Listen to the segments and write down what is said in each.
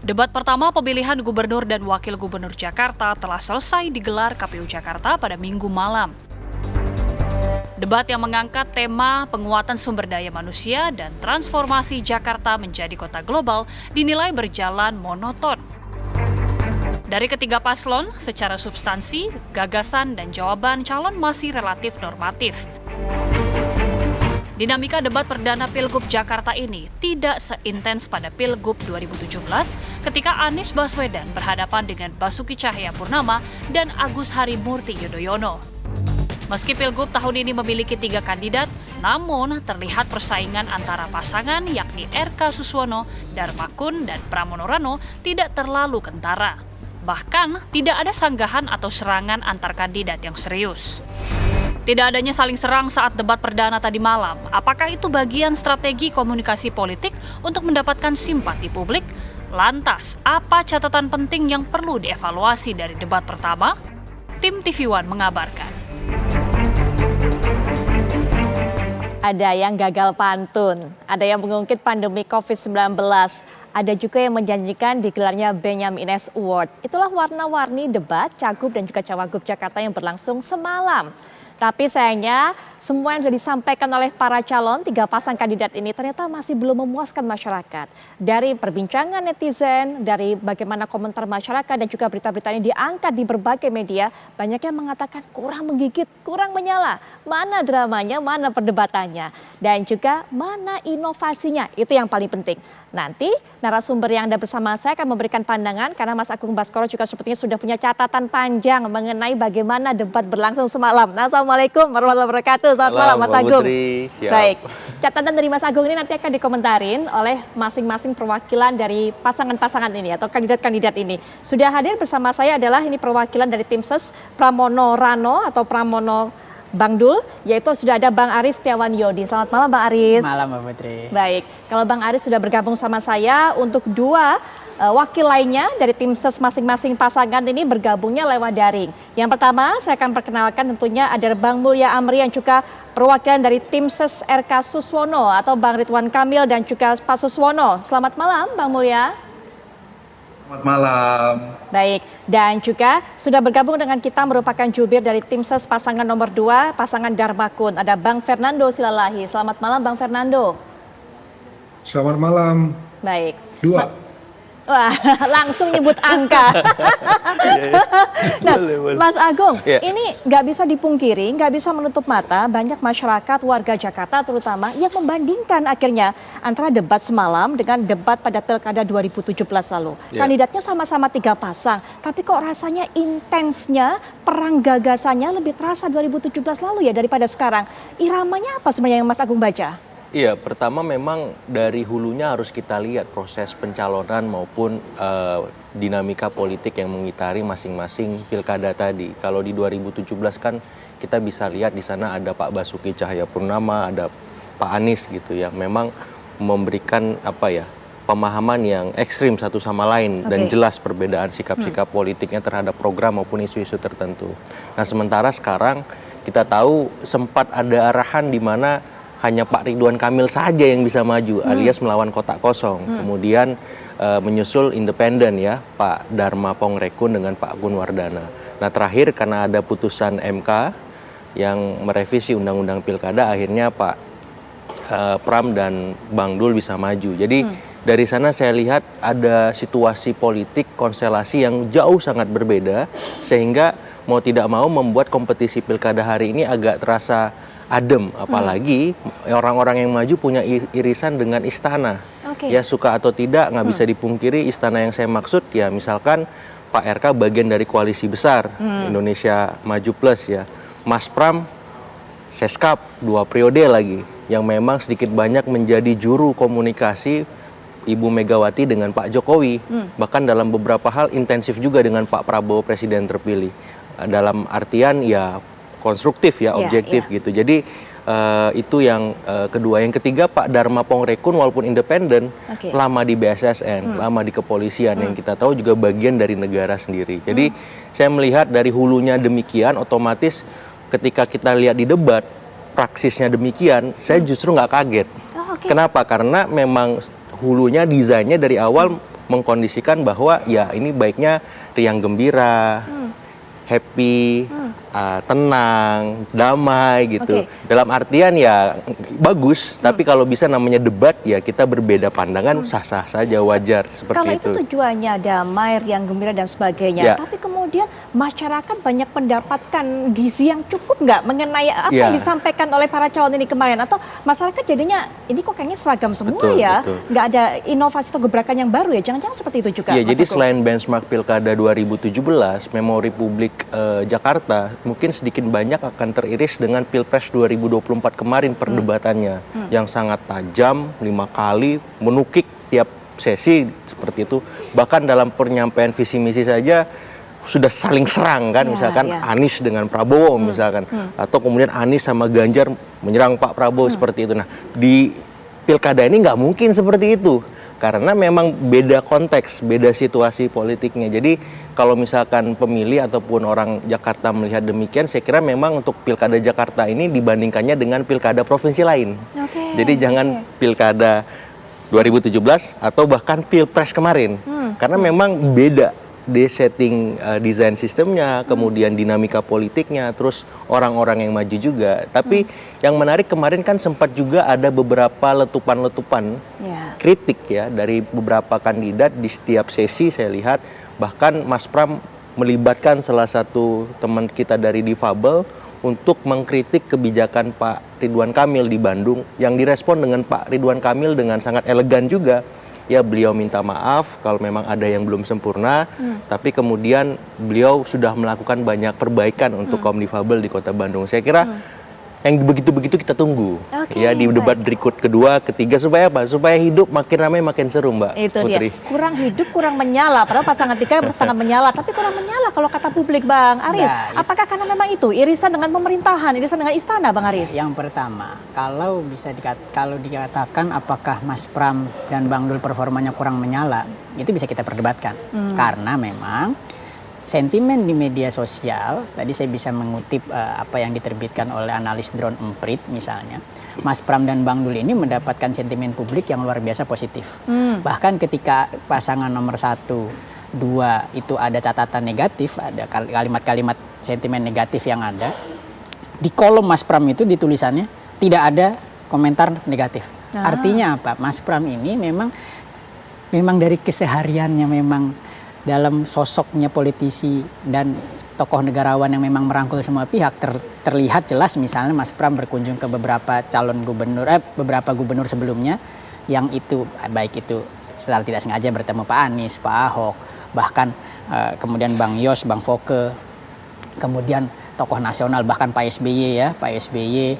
Debat pertama pemilihan gubernur dan wakil gubernur Jakarta telah selesai digelar KPU Jakarta pada Minggu malam. Debat yang mengangkat tema penguatan sumber daya manusia dan transformasi Jakarta menjadi kota global dinilai berjalan monoton. Dari ketiga paslon, secara substansi, gagasan, dan jawaban calon masih relatif normatif. Dinamika debat perdana Pilgub Jakarta ini tidak seintens pada Pilgub 2017 ketika Anies Baswedan berhadapan dengan Basuki Cahayapurnama dan Agus Harimurti Yudhoyono. Meski Pilgub tahun ini memiliki 3 kandidat, namun terlihat persaingan antara pasangan yakni RK Suswono, Darmakun, dan Pramono Rano tidak terlalu kentara. Bahkan tidak ada sanggahan atau serangan antar kandidat yang serius. Tidak adanya saling serang saat debat perdana tadi malam. Apakah itu bagian strategi komunikasi politik untuk mendapatkan simpati publik? Lantas, apa catatan penting yang perlu dievaluasi dari debat pertama? Tim TV One mengabarkan. Ada yang gagal pantun, ada yang mengungkit pandemi COVID-19, ada juga yang menjanjikan digelarnya Benyamin S. Award. Itulah warna-warni debat Cagup dan juga Cawagup Jakarta yang berlangsung semalam. Tapi sayangnya semua yang sudah disampaikan oleh para calon 3 pasang kandidat ini ternyata masih belum memuaskan masyarakat. Dari perbincangan netizen, dari bagaimana komentar masyarakat dan juga berita-berita ini diangkat di berbagai media, banyak yang mengatakan kurang menggigit, kurang menyala. Mana dramanya, mana perdebatannya, dan juga mana inovasinya, itu yang paling penting. Nanti narasumber yang ada bersama saya akan memberikan pandangan karena Mas Agung Baskoro juga sepertinya sudah punya catatan panjang mengenai bagaimana debat berlangsung semalam. Nah, Assalamualaikum warahmatullahi wabarakatuh. Selamat malam Mas Agung. Baik, catatan dari Mas Agung ini nanti akan dikomentarin oleh masing-masing perwakilan dari pasangan-pasangan ini atau kandidat-kandidat ini. Sudah hadir bersama saya adalah ini perwakilan dari tim ses Pramono Rano atau Pramono Bangdul, yaitu sudah ada Bang Aris Setiawan Yodi. Selamat malam Bang Aris. Malam Mbak Putri. Baik, kalau Bang Aris sudah bergabung sama saya untuk 2 wakil lainnya dari tim ses masing-masing pasangan ini bergabungnya lewat daring. Yang pertama saya akan perkenalkan tentunya ada Bang Mulya Amri yang juga perwakilan dari tim ses RK Suswono atau Bang Ridwan Kamil dan juga Pak Suswono. Selamat malam Bang Mulya. Selamat malam. Baik, dan juga sudah bergabung dengan kita merupakan jubir dari tim ses pasangan nomor 2, pasangan Darmakun. Ada Bang Fernando Silalahi. Selamat malam Bang Fernando. Selamat malam. Baik. 2. Wah, langsung nyebut angka. Nah, Mas Agung, ini nggak bisa dipungkiri, nggak bisa menutup mata banyak masyarakat warga Jakarta terutama yang membandingkan akhirnya antara debat semalam dengan debat pada Pilkada 2017 lalu. Kandidatnya sama-sama 3 pasang, tapi kok rasanya intensnya, perang gagasannya lebih terasa 2017 lalu ya daripada sekarang. Iramanya apa sebenarnya yang Mas Agung baca? Iya, pertama memang dari hulunya harus kita lihat proses pencalonan maupun dinamika politik yang mengitari masing-masing pilkada tadi. Kalau di 2017 kan kita bisa lihat di sana ada Pak Basuki Cahayapurnama, ada Pak Anies gitu ya. Memang memberikan pemahaman yang ekstrim satu sama lain dan jelas perbedaan sikap-sikap politiknya terhadap program maupun isu-isu tertentu. Nah, sementara sekarang kita tahu sempat ada arahan di mana hanya Pak Ridwan Kamil saja yang bisa maju alias melawan kotak kosong. Kemudian menyusul independen ya Pak Dharma Pongrekun dengan Pak Gun Wardana. Nah, terakhir karena ada putusan MK yang merevisi Undang-Undang Pilkada akhirnya Pak Pram dan Bang Dul bisa maju. Jadi dari sana saya lihat ada situasi politik konstelasi yang jauh sangat berbeda sehingga mau tidak mau membuat kompetisi pilkada hari ini agak terasa adem, apalagi orang-orang yang maju punya irisan dengan istana. Ya suka atau tidak nggak bisa dipungkiri istana yang saya maksud ya misalkan Pak RK bagian dari koalisi besar Indonesia Maju Plus ya. Mas Pram Seskap 2 periode lagi yang memang sedikit banyak menjadi juru komunikasi Ibu Megawati dengan Pak Jokowi. Bahkan dalam beberapa hal intensif juga dengan Pak Prabowo Presiden terpilih. Dalam artian ya konstruktif ya, objektif gitu. Jadi itu yang kedua. Yang ketiga Pak Dharma Pongrekun walaupun independen, lama di BSSN, lama di kepolisian yang kita tahu juga bagian dari negara sendiri. Jadi saya melihat dari hulunya demikian, otomatis ketika kita lihat di debat, praksisnya demikian, saya justru nggak kaget. Kenapa? Karena memang hulunya desainnya dari awal mengkondisikan bahwa ya ini baiknya riang gembira, happy, tenang, damai gitu. Dalam artian ya bagus, tapi kalau bisa namanya debat ya kita berbeda pandangan sah-sah saja, wajar seperti Kalau itu. itu tujuannya damai, riang gembira dan sebagainya, Ya. tapi kemudian masyarakat banyak mendapatkan gizi yang cukup nggak mengenai apa Ya. yang disampaikan oleh para calon ini kemarin, atau masyarakat jadinya ini kok kayaknya seragam semua Betul, ya, betul. nggak ada inovasi atau gebrakan yang baru ya, jangan-jangan seperti itu juga. Ya, Mas jadi Teguh? selain benchmark Pilkada 2017, memori publik Jakarta mungkin sedikit banyak akan teriris dengan Pilpres 2024 kemarin perdebatannya yang sangat tajam, 5 kali, menukik tiap sesi seperti itu. Bahkan dalam penyampaian visi misi saja sudah saling serang kan, Ya, misalkan ya. Anies dengan Prabowo misalkan, atau kemudian Anies sama Ganjar menyerang Pak Prabowo seperti itu. Nah, di Pilkada ini nggak mungkin seperti itu. Karena memang beda konteks, beda situasi politiknya. Jadi kalau misalkan pemilih ataupun orang Jakarta melihat demikian, saya kira memang untuk Pilkada Jakarta ini dibandingkannya dengan Pilkada provinsi lain. Oke, Jadi jangan Pilkada 2017 atau bahkan Pilpres kemarin. Karena memang beda setting desain sistemnya, kemudian dinamika politiknya, terus orang-orang yang maju juga. Tapi yang menarik kemarin kan sempat juga ada beberapa letupan-letupan Ya. kritik ya dari beberapa kandidat di setiap sesi saya lihat. Bahkan Mas Pram melibatkan salah satu teman kita dari Difabel untuk mengkritik kebijakan Pak Ridwan Kamil di Bandung, yang direspon dengan Pak Ridwan Kamil dengan sangat elegan juga. Ya, beliau minta maaf kalau memang ada yang belum sempurna, tapi kemudian beliau sudah melakukan banyak perbaikan untuk kaum difabel di Kota Bandung. Saya kira yang begitu-begitu kita tunggu Oke, ya di debat berikut kedua, ketiga, supaya apa? Supaya hidup makin ramai makin seru, Mbak Itu Putri. dia, kurang hidup, kurang menyala. Padahal pasangan tiga sangat menyala, tapi kurang menyala kalau kata publik, Bang Aris. Nah, Apakah karena memang itu irisan dengan pemerintahan, irisan dengan istana, Bang Aris? Yang pertama, kalau dikatakan apakah Mas Pram dan Bang Dul performanya kurang menyala, itu bisa kita perdebatkan. Karena memang sentimen di media sosial, tadi saya bisa mengutip apa yang diterbitkan oleh analis Drone Emprit misalnya, Mas Pram dan Bang Dul ini mendapatkan sentimen publik yang luar biasa positif. Bahkan ketika pasangan nomor 1, 2 itu ada catatan negatif, ada kalimat-kalimat sentimen negatif yang ada, di kolom Mas Pram itu di tulisannya tidak ada komentar negatif. Artinya apa? Mas Pram ini memang dari kesehariannya, memang dalam sosoknya politisi dan tokoh negarawan yang memang merangkul semua pihak, terlihat jelas misalnya Mas Pram berkunjung ke beberapa calon gubernur, beberapa gubernur sebelumnya, yang itu baik itu secara tidak sengaja bertemu Pak Anies, Pak Ahok, bahkan kemudian Bang Yos, Bang Foke, kemudian tokoh nasional bahkan Pak SBY ya, Pak SBY,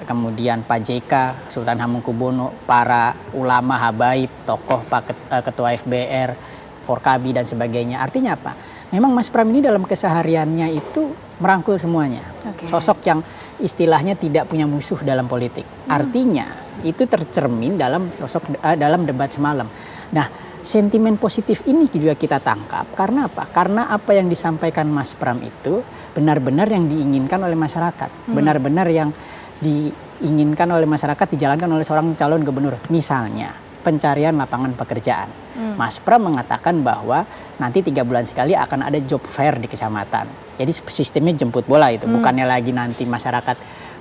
kemudian Pak JK, Sultan Hamengkubuwono, para ulama habaib, tokoh Ketua FBR, Forkabi dan sebagainya. Artinya apa? Memang Mas Pram ini dalam kesehariannya itu merangkul semuanya. Sosok yang istilahnya tidak punya musuh dalam politik. Artinya itu tercermin dalam dalam debat semalam. Nah, sentimen positif ini juga kita tangkap karena apa? Karena apa yang disampaikan Mas Pram itu benar-benar yang diinginkan oleh masyarakat, benar-benar yang diinginkan oleh masyarakat dijalankan oleh seorang calon gubernur. Misalnya pencarian lapangan pekerjaan. Mas Pram mengatakan bahwa nanti 3 bulan sekali akan ada job fair di kecamatan. Jadi sistemnya jemput bola itu, bukannya lagi nanti masyarakat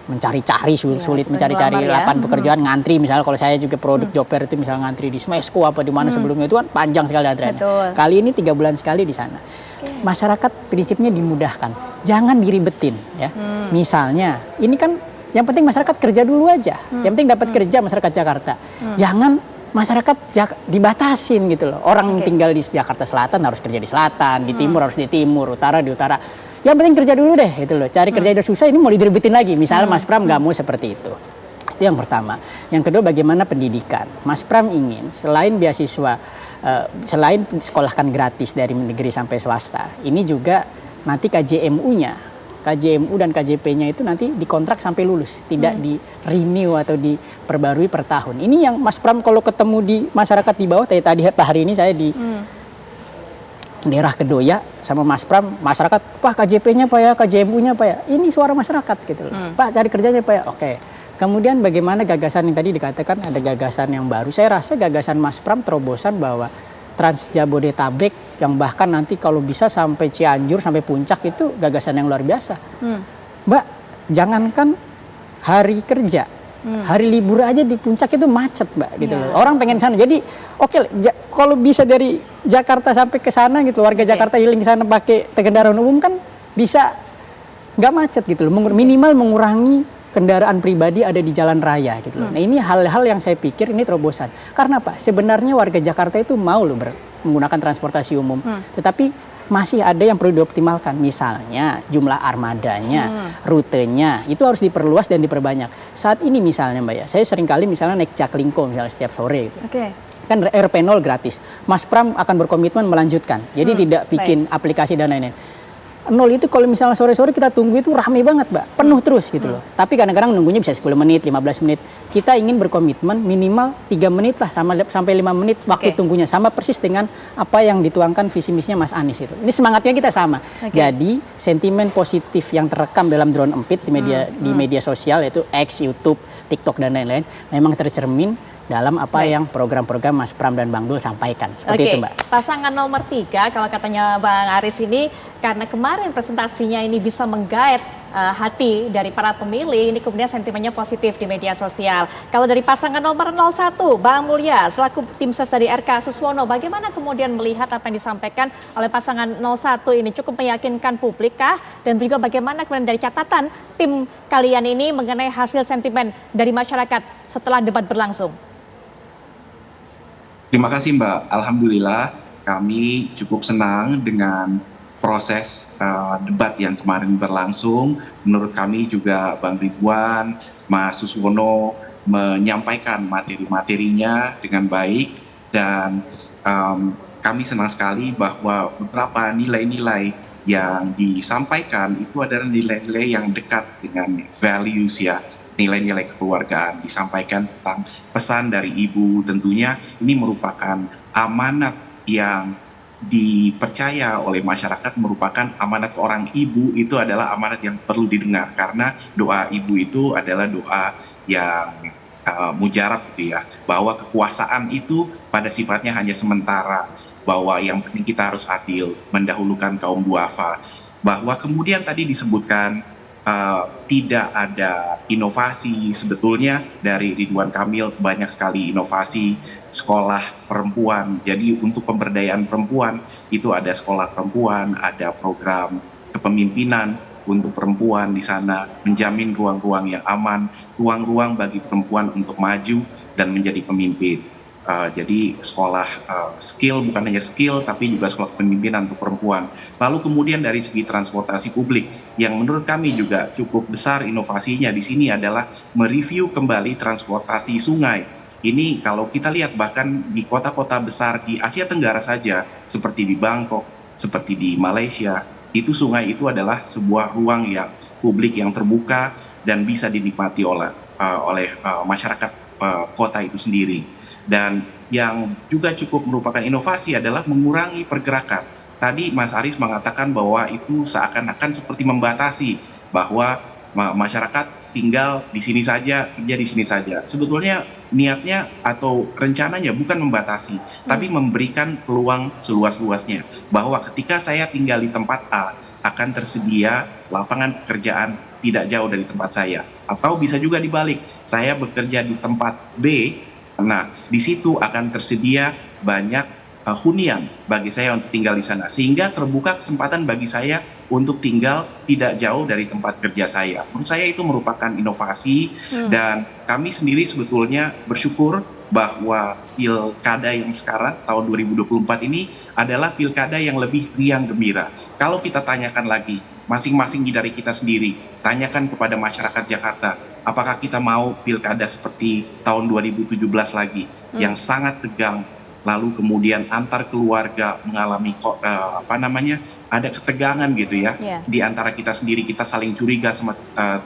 mencari-cari sulit mencari-cari lapangan pekerjaan, ngantri misalnya. Kalau saya juga produk job fair itu misalnya ngantri di Smesco apa di mana sebelumnya itu kan panjang sekali antriannya. Kali ini 3 bulan sekali di sana. Masyarakat prinsipnya dimudahkan, jangan diribetin ya. Misalnya ini kan yang penting masyarakat kerja dulu aja, yang penting dapat kerja masyarakat Jakarta. Jangan masyarakat dibatasin gitu loh. Orang yang tinggal di Jakarta Selatan harus kerja di selatan, di timur harus di timur, utara di utara. Yang penting kerja dulu deh gitu loh. Cari kerja udah susah, ini mau direbutin lagi. Misalnya Mas Pram nggak mau seperti itu. Itu yang pertama. Yang kedua, bagaimana pendidikan. Mas Pram ingin selain beasiswa, selain sekolahkan gratis dari negeri sampai swasta, ini juga nanti KJMU dan KJP-nya itu nanti dikontrak sampai lulus, tidak di renew atau diperbarui per tahun. Ini yang Mas Pram kalau ketemu di masyarakat di bawah, tadi hari ini saya di daerah Kedoya sama Mas Pram, masyarakat, Pak KJP-nya Pak ya, KJMU-nya Pak ya, ini suara masyarakat gitu loh. Pak cari kerjanya Pak ya, oke. Kemudian bagaimana gagasan yang tadi dikatakan ada gagasan yang baru, saya rasa gagasan Mas Pram terobosan bahwa Trans Jabodetabek yang bahkan nanti kalau bisa sampai Cianjur sampai Puncak itu gagasan yang luar biasa. Mbak, jangankan hari kerja, hari libur aja di Puncak itu macet, Mbak, gitu loh. Orang pengen sana. Jadi oke, kalau bisa dari Jakarta sampai ke sana gitu, warga Jakarta healing ke sana pakai kendaraan umum kan bisa nggak macet gitu loh. Minimal mengurangi kendaraan pribadi ada di jalan raya gitu loh. Nah, ini hal-hal yang saya pikir ini terobosan. Karena apa? Sebenarnya warga Jakarta itu mau loh menggunakan transportasi umum. Tetapi masih ada yang perlu dioptimalkan. Misalnya jumlah armadanya, rutenya, itu harus diperluas dan diperbanyak. Saat ini misalnya Mbak ya, saya sering kali misalnya naik Jaklingko misalnya setiap sore gitu. Kan RP0 gratis. Mas Pram akan berkomitmen melanjutkan. Jadi tidak bikin aplikasi dan lain-lain. 0 itu kalau misalnya sore-sore kita tunggu itu rame banget, Mbak. Penuh terus gitu loh. Tapi kadang-kadang nunggunya bisa 10 menit, 15 menit. Kita ingin berkomitmen minimal 3 menit lah sampai 5 menit waktu tunggunya. Sama persis dengan apa yang dituangkan visi misinya Mas Anies itu. Ini semangatnya kita sama. Jadi sentimen positif yang terekam dalam drone empit di media sosial yaitu X, YouTube, TikTok dan lain-lain memang tercermin dalam apa yang program-program Mas Pram dan Bang Dul sampaikan. Seperti itu, Mbak. Pasangan nomor 3, kalau katanya Bang Aris ini, karena kemarin presentasinya ini bisa menggait hati dari para pemilih, ini kemudian sentimennya positif di media sosial. Kalau dari pasangan nomor 01, Bang Mulya, selaku tim ses dari RK Suswono, bagaimana kemudian melihat apa yang disampaikan oleh pasangan 01 ini? Cukup meyakinkan publik kah? Dan juga bagaimana kemudian dari catatan tim kalian ini mengenai hasil sentimen dari masyarakat setelah debat berlangsung? Terima kasih Mbak. Alhamdulillah kami cukup senang dengan proses debat yang kemarin berlangsung. Menurut kami juga Bang Ridwan, Mas Suswono menyampaikan materi-materinya dengan baik dan kami senang sekali bahwa beberapa nilai-nilai yang disampaikan itu adalah nilai-nilai yang dekat dengan values ya. Nilai-nilai kekeluargaan disampaikan tentang pesan dari ibu, tentunya ini merupakan amanat yang dipercaya oleh masyarakat, merupakan amanat seorang ibu, itu adalah amanat yang perlu didengar karena doa ibu itu adalah doa yang mujarab gitu ya, bahwa kekuasaan itu pada sifatnya hanya sementara, bahwa yang penting kita harus adil, mendahulukan kaum duafa, bahwa kemudian tadi disebutkan tidak ada inovasi. Sebetulnya dari Ridwan Kamil banyak sekali inovasi sekolah perempuan. Jadi untuk pemberdayaan perempuan itu ada sekolah perempuan, ada program kepemimpinan untuk perempuan di sana, menjamin ruang-ruang yang aman, ruang-ruang bagi perempuan untuk maju dan menjadi pemimpin. Jadi sekolah skill, bukan hanya skill tapi juga sekolah kepemimpinan untuk perempuan. Lalu kemudian dari segi transportasi publik yang menurut kami juga cukup besar inovasinya di sini adalah mereview kembali transportasi sungai. Ini kalau kita lihat bahkan di kota-kota besar di Asia Tenggara saja seperti di Bangkok, seperti di Malaysia, itu sungai itu adalah sebuah ruang yang publik yang terbuka dan bisa dinikmati oleh masyarakat kota itu sendiri. Dan yang juga cukup merupakan inovasi adalah mengurangi pergerakan. Tadi Mas Aris mengatakan bahwa itu seakan-akan seperti membatasi bahwa masyarakat tinggal di sini saja, kerja di sini saja. Sebetulnya niatnya atau rencananya bukan membatasi, tapi memberikan peluang seluas-luasnya. Bahwa ketika saya tinggal di tempat A, akan tersedia lapangan pekerjaan tidak jauh dari tempat saya. Atau bisa juga dibalik, saya bekerja di tempat B, nah, di situ akan tersedia banyak hunian bagi saya untuk tinggal di sana. Sehingga terbuka kesempatan bagi saya untuk tinggal tidak jauh dari tempat kerja saya. Menurut saya itu merupakan inovasi dan kami sendiri sebetulnya bersyukur bahwa pilkada yang sekarang tahun 2024 ini adalah pilkada yang lebih riang gembira. Kalau kita tanyakan lagi, masing-masing dari kita sendiri, tanyakan kepada masyarakat Jakarta, apakah kita mau pilkada seperti tahun 2017 lagi yang sangat tegang, lalu kemudian antar keluarga mengalami ada ketegangan gitu ya di antara kita sendiri, kita saling curiga sama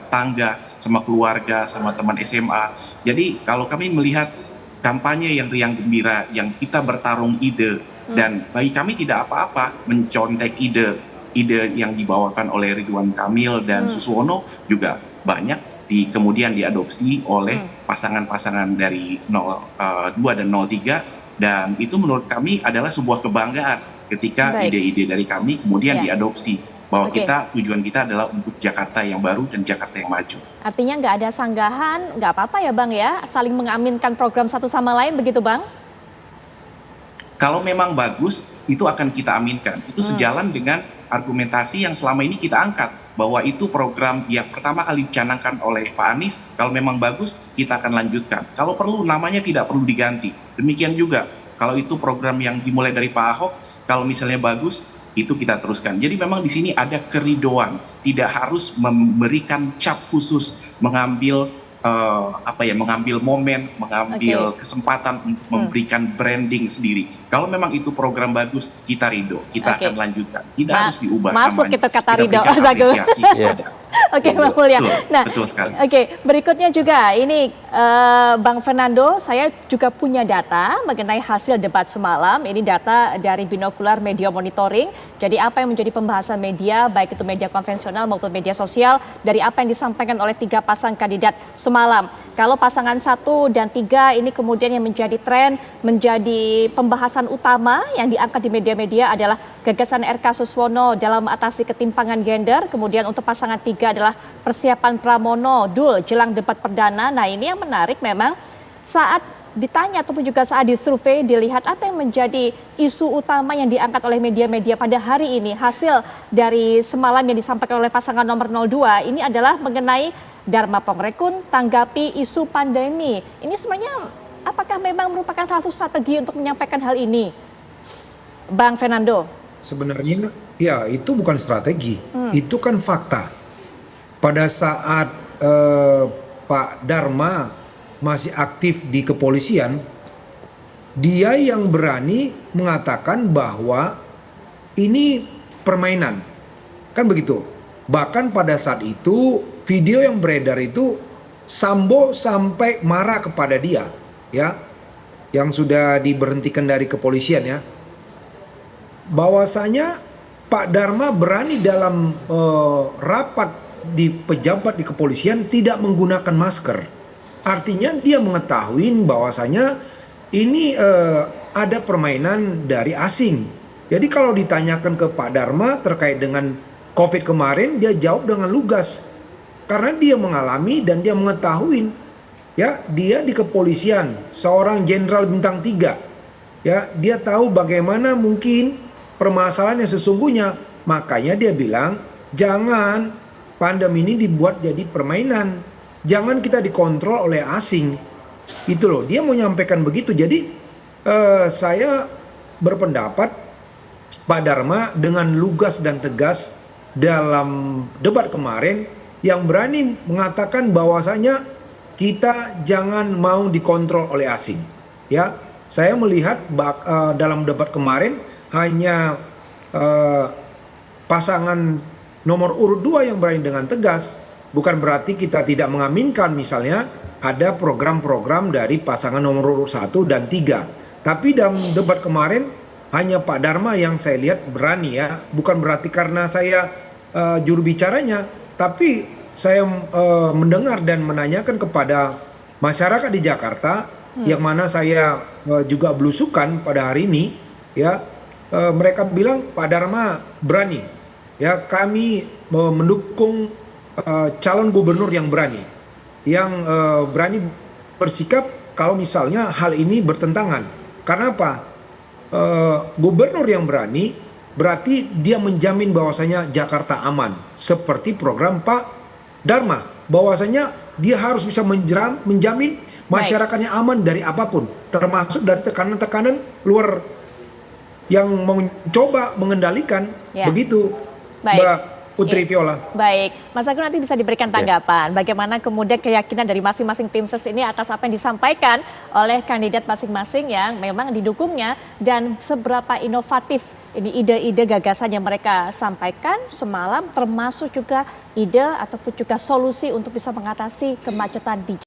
tangga, sama keluarga, sama teman SMA. Jadi kalau kami melihat kampanye yang riang gembira, yang kita bertarung ide, dan bagi kami tidak apa-apa mencontek ide yang dibawakan oleh Ridwan Kamil dan Suswono juga banyak kemudian diadopsi oleh pasangan-pasangan dari 02 dan 03 Dan itu menurut kami adalah sebuah kebanggaan ketika Baik. ide-ide dari kami kemudian Ya. diadopsi. Bahwa Oke. tujuan kita adalah untuk Jakarta yang baru dan Jakarta yang maju. Artinya nggak ada sanggahan, nggak apa-apa ya Bang ya, saling mengaminkan program satu sama lain begitu Bang? Kalau memang bagus, itu akan kita aminkan. Itu sejalan dengan argumentasi yang selama ini kita angkat. Bahwa itu program yang pertama kali dicanangkan oleh Pak Anies, kalau memang bagus, kita akan lanjutkan. Kalau perlu, namanya tidak perlu diganti. Demikian juga, kalau itu program yang dimulai dari Pak Ahok, kalau misalnya bagus, itu kita teruskan. Jadi memang di sini ada keridoan, tidak harus memberikan cap khusus, mengambil mengambil momen, mengambil kesempatan untuk memberikan branding sendiri. Kalau memang itu program bagus, kita ridho, kita akan lanjutkan. Tidak harus diubah. Masuk namanya. itu kata Kita ridho, berikan Mas Agung. apresiasi kepada Oke, ridho. Bang Mulya. Betul, Nah, betul sekali. Oke, berikutnya juga ini Bang Fernando, saya juga punya data mengenai hasil debat semalam. Ini data dari Binokular Media Monitoring. Jadi apa yang menjadi pembahasan media, baik itu media konvensional maupun media sosial, dari apa yang disampaikan oleh 3 pasang kandidat semalam. Kalau pasangan 1 dan 3 ini kemudian yang menjadi tren, menjadi pembahasan utama yang diangkat di media-media adalah gagasan RK Suswono dalam mengatasi ketimpangan gender. Kemudian untuk pasangan 3 adalah persiapan Pramono Dul jelang debat perdana. Nah ini yang menarik memang saat ditanya ataupun juga saat disurvei dilihat apa yang menjadi isu utama yang diangkat oleh media-media pada hari ini. Hasil dari semalam yang disampaikan oleh pasangan nomor 02 ini adalah mengenai Dharma Pongrekun tanggapi isu pandemi. Ini sebenarnya apakah memang merupakan satu strategi untuk menyampaikan hal ini? Bang Fernando. Sebenarnya ya itu bukan strategi, itu kan fakta. Pada saat Pak Dharma masih aktif di kepolisian, dia yang berani mengatakan bahwa ini permainan, kan begitu. Bahkan pada saat itu video yang beredar itu Sambo sampai marah kepada dia, ya, yang sudah diberhentikan dari kepolisian ya. Bahwasanya Pak Dharma berani dalam rapat di pejabat di kepolisian tidak menggunakan masker. Artinya dia mengetahui bahwasanya ini ada permainan dari asing. Jadi kalau ditanyakan ke Pak Dharma terkait dengan COVID kemarin, dia jawab dengan lugas. Karena dia mengalami dan dia mengetahui, ya, dia di kepolisian, seorang jenderal bintang 3. Ya, dia tahu bagaimana mungkin permasalahan yang sesungguhnya. Makanya dia bilang, jangan pandemi ini dibuat jadi permainan. Jangan kita dikontrol oleh asing. Itu loh, dia mau menyampaikan begitu. Jadi saya berpendapat Pak Dharma dengan lugas dan tegas dalam debat kemarin yang berani mengatakan bahwasanya kita jangan mau dikontrol oleh asing. Ya, saya melihat dalam debat kemarin hanya pasangan nomor urut 2 yang berani dengan tegas. Bukan berarti kita tidak mengaminkan misalnya ada program-program dari pasangan nomor urut 1 dan 3. Tapi dalam debat kemarin hanya Pak Dharma yang saya lihat berani ya. Bukan berarti karena saya juru bicaranya, tapi saya mendengar dan menanyakan kepada masyarakat di Jakarta yang mana saya juga belusukan pada hari ini ya. Mereka bilang Pak Dharma berani. Ya, kami mendukung calon gubernur yang berani. Yang berani bersikap kalau misalnya hal ini bertentangan. Karena apa? Gubernur yang berani berarti dia menjamin bahwasanya Jakarta aman. Seperti program Pak Dharma. Bahwasanya dia harus bisa menjamin masyarakatnya aman dari apapun. Termasuk dari tekanan-tekanan luar yang mencoba mengendalikan. Begitu. Mbak Putri Viola. Baik, Mas Agung nanti bisa diberikan tanggapan bagaimana kemudian keyakinan dari masing-masing tim ses ini atas apa yang disampaikan oleh kandidat masing-masing yang memang didukungnya dan seberapa inovatif ini ide-ide gagasan yang mereka sampaikan semalam termasuk juga ide ataupun juga solusi untuk bisa mengatasi kemacetan di